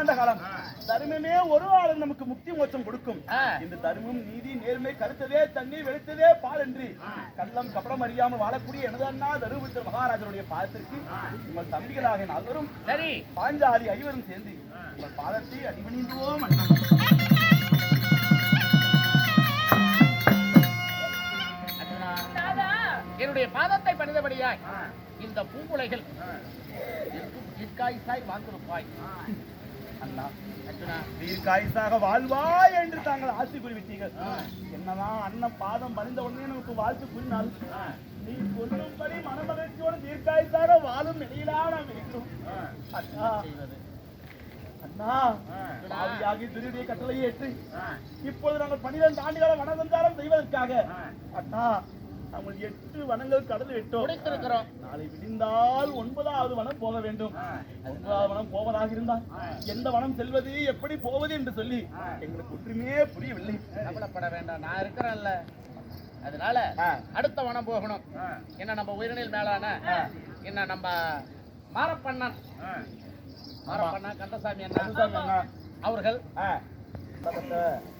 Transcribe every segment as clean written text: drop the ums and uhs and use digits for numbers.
ஆண்ட காலம் தர்மமே ஒரு ஆளு நமக்கு முக்தி மோட்சம் கொடுக்கும். இந்த தர்மம் நீதி நேர்மை கருத்ததே தண்ணீர் வெளுத்ததே பால் என்று கள்ளம் கபடம் அறியாமல் வாழக்கூடிய எனது அண்ணா தருமபுத்திர மகாராஜனுடைய பாதத்திற்கு உங்கள் தம்பிகளாக நால்வரும் பாஞ்சாலி ஐவரும் சேர்ந்து உங்கள் பாதத்தை அடிபணிந்துவோம். என்னுடைய பாதத்தை பணிந்தபடியாய் இந்த பூங்குலைகள் தீர்க்காயுசாய் வாழ்ந்திருப்பாய். அண்ணா தீர்க்காயுசாக வாழ்வாய் என்று தாங்கள் ஆசை கூறிவிட்டீர்கள். என்னதான் அண்ணன் பாதம் பணிந்த உடனே நமக்கு வாழ்த்து கூறினால் நீ சொல்லும்படி மனமகிழ்ச்சியோடு தீர்க்காயுசாக வாழும் நிலையிலா நாம் இருக்கிறோம். அண்ணா ஆவியாகி திருடைய கட்டளையை ஏற்று இப்பொழுது நாங்கள் 12 ஆண்டுகால வனசஞ்சாரம் செய்வதற்காக அண்ணா நாங்கள் 8 வனங்கள் கடந்து விட்டோம். நாளை விடிந்தால் 9வது வனம் போக வேண்டும். 9வது வனம் போவதாக இருந்தால் எந்த வனம் செல்வது எப்படி போவது என்று சொல்லி எங்களுக்கு ஒன்றுமே புரியவில்லை. கவலைப்பட வேண்டாம், நான் இருக்கிறேன்ல. அதனால அடுத்த வனம் போகணும். என்ன நம்ம உயிரினில் மேலான என்ன நம்ம மாரப்பண்ணன் கந்தசாமி அண்ணா அவர்கள்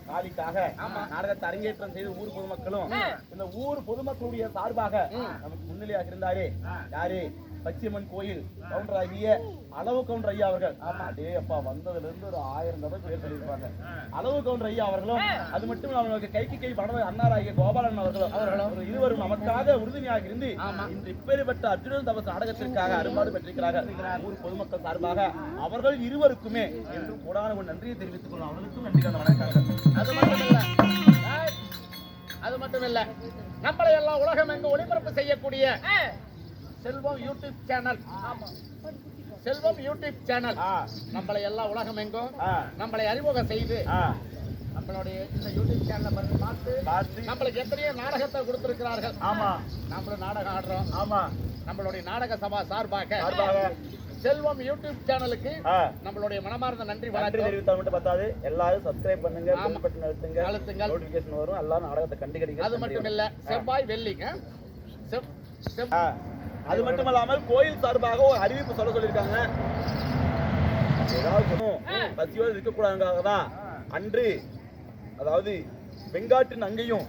காலிக்காக நாடகத்தை அரங்கேற்றம் செய்து ஊர் பொதுமக்களும் இந்த ஊர் பொதுமக்களுடைய சார்பாக நமக்கு முன்னிலையாக இருந்தாரே யாரு பச்சியம்மன் கோயில் கவுண்டர் ஆகிய அளவு கவுண்டர் ஐயா அவர்கள். அதே அப்பா வந்ததுல இருந்து ஒரு 1000 தடவை பேர் சொல்லியிருப்பாங்க. அளவு கவுண்டர் ஐயா அவர்களும் அது மட்டும் அவர்களுக்கு கைக்கு கை பணம் அண்ணாராகிய கோபாலன் அவர்களும் இருவரும் நமக்காக உறுதுணையாக இருந்து இன்று இப்பேற்பட்ட அர்ஜுனன் தபசு நாடகத்திற்காக அரும்பாடு பெற்றிருக்கிறார்கள். ஊர் பொதுமக்கள் சார்பாக அவர்கள் இருவருக்குமே என்று கூடான ஒரு நன்றியை தெரிவித்துக் கொள்ளும். அவர்களுக்கும் நன்றி வணக்கம். அது மட்டும் இல்ல நம்மளை எல்லாம் உலகம் எங்க ஒளிபரப்பு செய்யக்கூடிய செல்வம் யூடியூப் சேனல். செல்வம் யூடியூப் சேனல் நம்மளை எல்லாம் உலகம் எங்கும் நம்மளை அறிமுகம் செய்து நம்மளுடைய இந்த யூடியூப் சேனலை பார்த்து நம்மளுக்கு எத்தனையோ நாடகத்தை கொடுத்திருக்கிறார்கள். நம்மளும் நாடகம் ஆடுறோம். நம்மளுடைய நாடக சபா சார்பாக செல்வம் யூடியூப் சேனலுக்கு நம்மளுடைய மனமார்ந்த நன்றி தெரிவித்தால் மட்டும் பத்தாது. எல்லாரும் சப்ஸ்கிரைப் பண்ணுங்க, பெல் பட்டன் அழுத்துங்க, நோட்டிபிகேஷன் வரும். எல்லாரும் நாடகத்தை கண்டுக்கிறீங்க. அது மட்டும் இல்ல செவ்வாய் வெள்ளிங்க அது மட்டுமல்லாமல் கோயில் சார்பாக ஒரு அறிவிப்பு சொல்லியிருக்காங்க. ஏதாவது பசியோடு இருக்கக்கூடாதுக்காக தான் அன்று அதாவது வெங்காட்டின் அங்கேயும்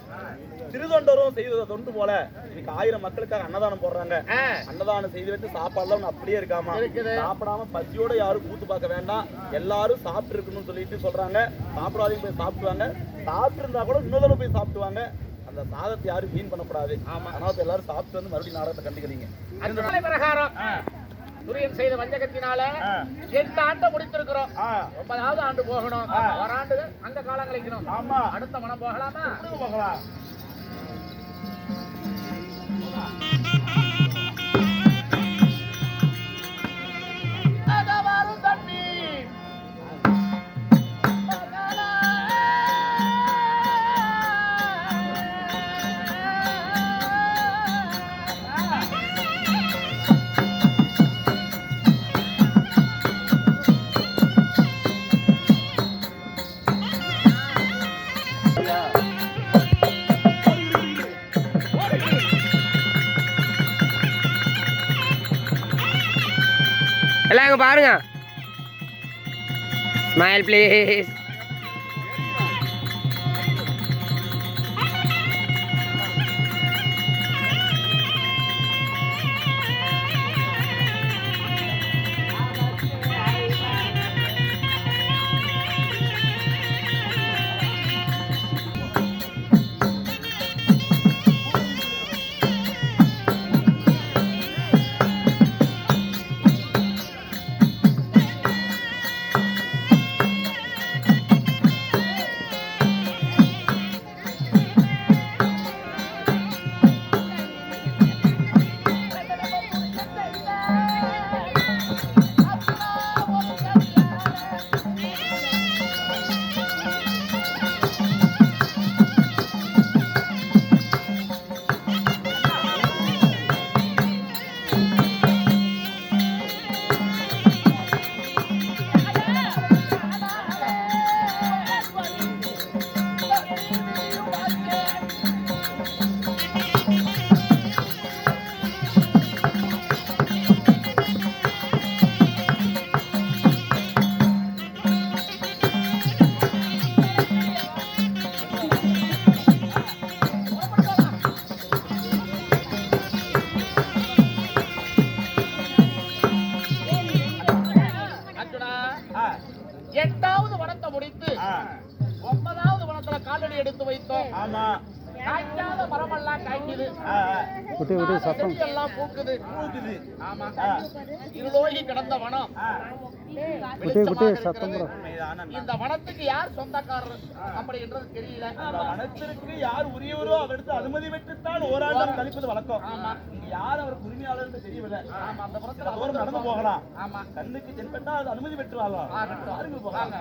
திருதொண்டரும் செய்த தொண்டு போல இன்னைக்கு 1000 மக்களுக்காக அன்னதானம் போடுறாங்க. அன்னதானம் செய்து வச்சு சாப்பாடுலாம் அப்படியே இருக்காம சாப்பிடாம பசியோட யாரும் கூத்து பார்க்க வேண்டாம், எல்லாரும் சாப்பிட்டு இருக்கணும்னு சொல்லிட்டு சொல்றாங்க. சாப்பிடாதீங்க போய் சாப்பிடுவாங்க, சாப்பிட்டு இருந்தா கூட இன்னொரு போய் சாப்பிடுவாங்க. அந்த சாதத்தை யாரும் வீண் பண்ணக்கூடாது. அதனால எல்லாரும் சாப்பிட்டு வந்து மறுபடியும் நாடகத்தை கண்டுக்கிறீங்க. பிரகாரம் துரியன் செய்த வஞ்சகத்தினால 8 ஆண்டு முடித்திருக்கிறோம். 9வது ஆண்டு போகணும். ஒரு ஆண்டு அந்த காலம் கழிக்கணும். அடுத்த மனம் போகலாமா? போகலாம். எல்லாம் இங்க பாருங்க. Smile please. செடி எடுத்து வைத்தோம். ஆமா. காய்க்காத மரமெல்லாம் காய்க்குது. செடி எல்லாம் பூக்குது. ஆமா. இருளோகி கிடந்த வனம் வெளிச்சமாக இருக்கிறது. இந்த வனத்துக்கு யார் சொந்தக்காரர் அப்படின்றது தெரியல. அந்த வனத்திற்கு யார் உரியவரோ அவருக்கு அனுமதி பெற்றுத்தான் ஓராண்டம் கழிப்பது வழக்கம். ஆமா. இங்க யார் அவருக்கு உரிமையாளர் என்று தெரியவில்லை. ஆமா. அந்த புறத்துல தூரம் நடந்து போகலாம். ஆமா. கண்ணுக்கு தென்பட்டா அது அனுமதி பெற்று வரலாம். பாருங்க போகலாம்.